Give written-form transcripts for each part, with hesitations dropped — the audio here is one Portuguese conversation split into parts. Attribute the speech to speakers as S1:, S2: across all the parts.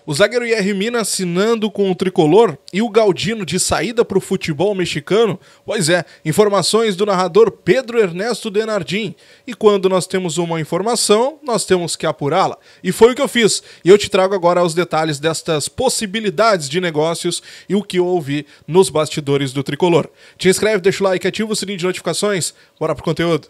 S1: O zagueiro Yerry Mina assinando com o Tricolor e o Galdino de saída para o futebol mexicano? Pois é, informações do narrador Pedro Ernesto Denardim. E quando nós temos uma informação, nós temos que apurá-la. E foi o que eu fiz. E eu te trago agora os detalhes destas possibilidades de negócios e o que eu ouvi nos bastidores do Tricolor. Te inscreve, deixa o like, ativa o sininho de notificações. Bora pro conteúdo.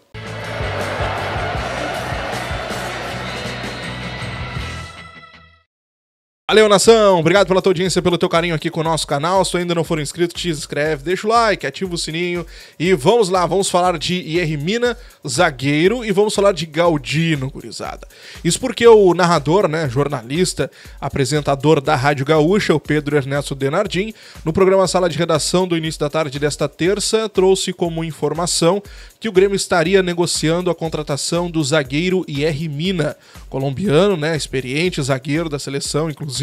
S1: Valeu, nação! Obrigado pela tua audiência, pelo teu carinho aqui com o nosso canal. Se tu ainda não for inscrito, te inscreve, deixa o like, ativa o sininho e vamos lá, vamos falar de Yerry Mina, zagueiro, e vamos falar de Galdino, gurizada. Isso porque o narrador, né, jornalista, apresentador da Rádio Gaúcha, o Pedro Ernesto Denardim, no programa Sala de Redação do início da tarde desta terça, trouxe como informação que o Grêmio estaria negociando a contratação do zagueiro Yerry Mina, colombiano, né, experiente zagueiro da seleção, inclusive,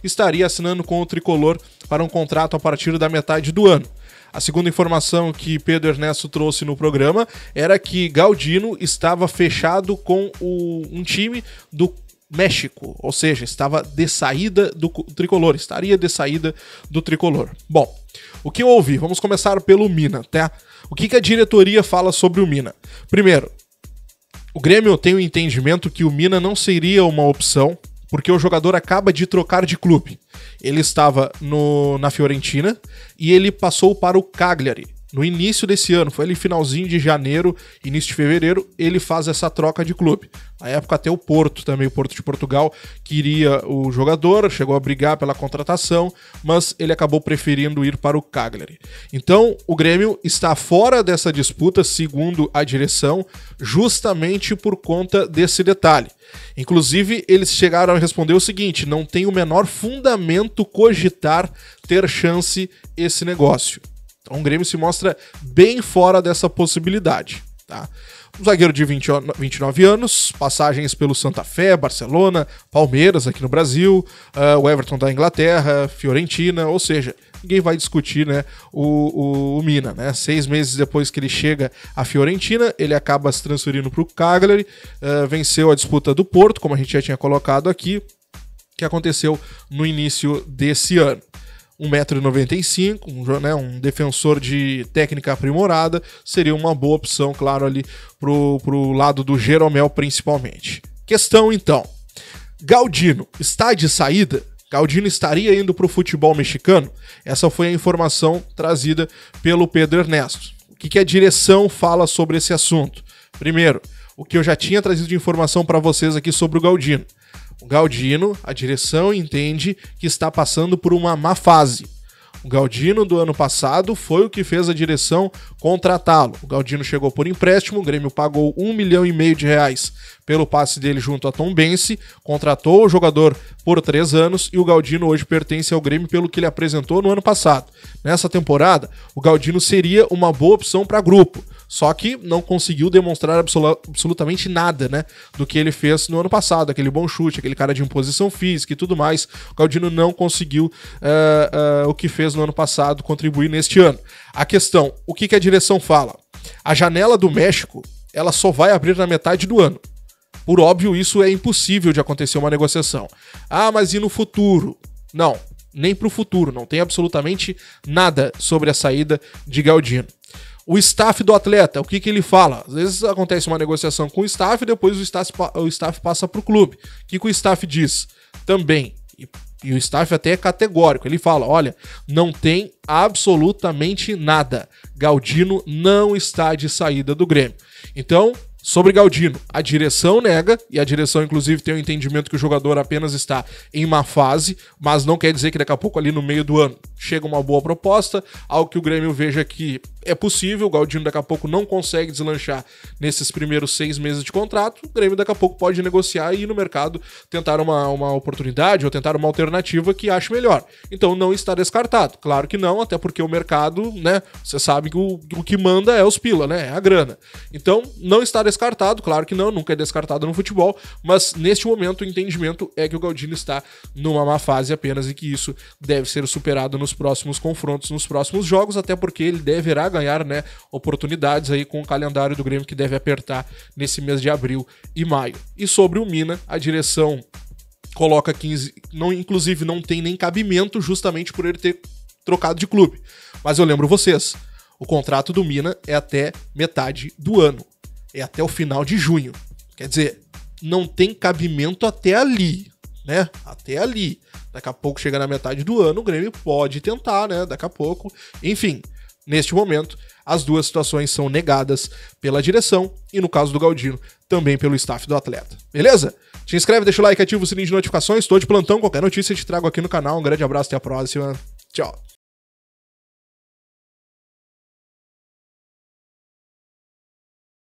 S1: estaria assinando com o Tricolor para um contrato a partir da metade do ano. A segunda informação que Pedro Ernesto trouxe no programa era que Galdino estava fechado com um time do México, ou seja, estava de saída do Tricolor, estaria de saída do Tricolor. Bom, o que eu ouvi? Vamos começar pelo Mina, tá? O que a diretoria fala sobre o Mina? Primeiro, o Grêmio tem o entendimento que o Mina não seria uma opção, porque o jogador acaba de trocar de clube. Ele estava na Fiorentina e ele passou para o Cagliari no início desse ano. Foi ali finalzinho de janeiro, início de fevereiro, ele faz essa troca de clube. Na época até o Porto também, o Porto de Portugal, queria o jogador, chegou a brigar pela contratação, mas ele acabou preferindo ir para o Cagliari. Então, o Grêmio está fora dessa disputa, segundo a direção, justamente por conta desse detalhe. Inclusive, eles chegaram a responder o seguinte: não tem o menor fundamento cogitar ter chance esse negócio. Então o Grêmio se mostra bem fora dessa possibilidade, tá? Um zagueiro de 29 anos, passagens pelo Santa Fé, Barcelona, Palmeiras aqui no Brasil, o Everton da Inglaterra, Fiorentina, ou seja, ninguém vai discutir, né, o Mina, né? 6 meses depois que ele chega à Fiorentina, ele acaba se transferindo para o Cagliari, venceu a disputa do Porto, como a gente já tinha colocado aqui, que aconteceu no início desse ano. 1,95 m, né, um defensor de técnica aprimorada, seria uma boa opção, claro, ali pro lado do Jeromel principalmente. Questão então, Galdino está de saída? Galdino estaria indo para o futebol mexicano? Essa foi a informação trazida pelo Pedro Ernesto. O que a direção fala sobre esse assunto? Primeiro, o que eu já tinha trazido de informação para vocês aqui sobre o Galdino. O Galdino, a direção entende que está passando por uma má fase. O Galdino do ano passado foi o que fez a direção contratá-lo. O Galdino chegou por empréstimo, o Grêmio pagou R$1,5 milhão pelo passe dele junto a Tombense, contratou o jogador por 3 anos e o Galdino hoje pertence ao Grêmio pelo que ele apresentou no ano passado. Nessa temporada, o Galdino seria uma boa opção para grupo. Só que não conseguiu demonstrar absolutamente nada, né, do que ele fez no ano passado, aquele bom chute, aquele cara de imposição física e tudo mais. O Galdino não conseguiu o que fez no ano passado contribuir neste ano. A questão, o que a direção fala? A janela do México, ela só vai abrir na metade do ano. Por óbvio, isso é impossível de acontecer uma negociação. Ah, mas e no futuro? Não, nem para o futuro, não tem absolutamente nada sobre a saída de Galdino. O staff do atleta, o que ele fala? Às vezes acontece uma negociação com o staff e depois o staff passa para o clube. O que o staff diz? Também, e o staff até é categórico, ele fala, olha, não tem absolutamente nada. Galdino não está de saída do Grêmio. Então, sobre Galdino, a direção nega, e a direção inclusive tem o entendimento que o jogador apenas está em má fase, mas não quer dizer que daqui a pouco ali no meio do ano chega uma boa proposta, algo que o Grêmio veja que é possível, o Galdino daqui a pouco não consegue deslanchar nesses primeiros 6 meses de contrato, o Grêmio daqui a pouco pode negociar e ir no mercado tentar uma oportunidade ou tentar uma alternativa que ache melhor. Então não está descartado, claro que não, até porque o mercado, né, você sabe que o que manda é os pila, né, é a grana. Então não está descartado, claro que não, nunca é descartado no futebol, mas neste momento o entendimento é que o Galdino está numa má fase apenas e que isso deve ser superado nos próximos confrontos, nos próximos jogos, até porque ele deverá ganhar, né, oportunidades aí com o calendário do Grêmio que deve apertar nesse mês de abril e maio. E sobre o Mina, a direção coloca 15, inclusive não tem nem cabimento justamente por ele ter trocado de clube. Mas eu lembro vocês, o contrato do Mina é até metade do ano, é até o final de junho. Quer dizer, não tem cabimento até ali, né? Até ali. Daqui a pouco chega na metade do ano, o Grêmio pode tentar, né? Daqui a pouco. Enfim, neste momento, as duas situações são negadas pela direção e, no caso do Galdino, também pelo staff do atleta. Beleza? Te inscreve, deixa o like, ativa o sininho de notificações. Estou de plantão, qualquer notícia eu te trago aqui no canal. Um grande abraço, até a próxima. Tchau.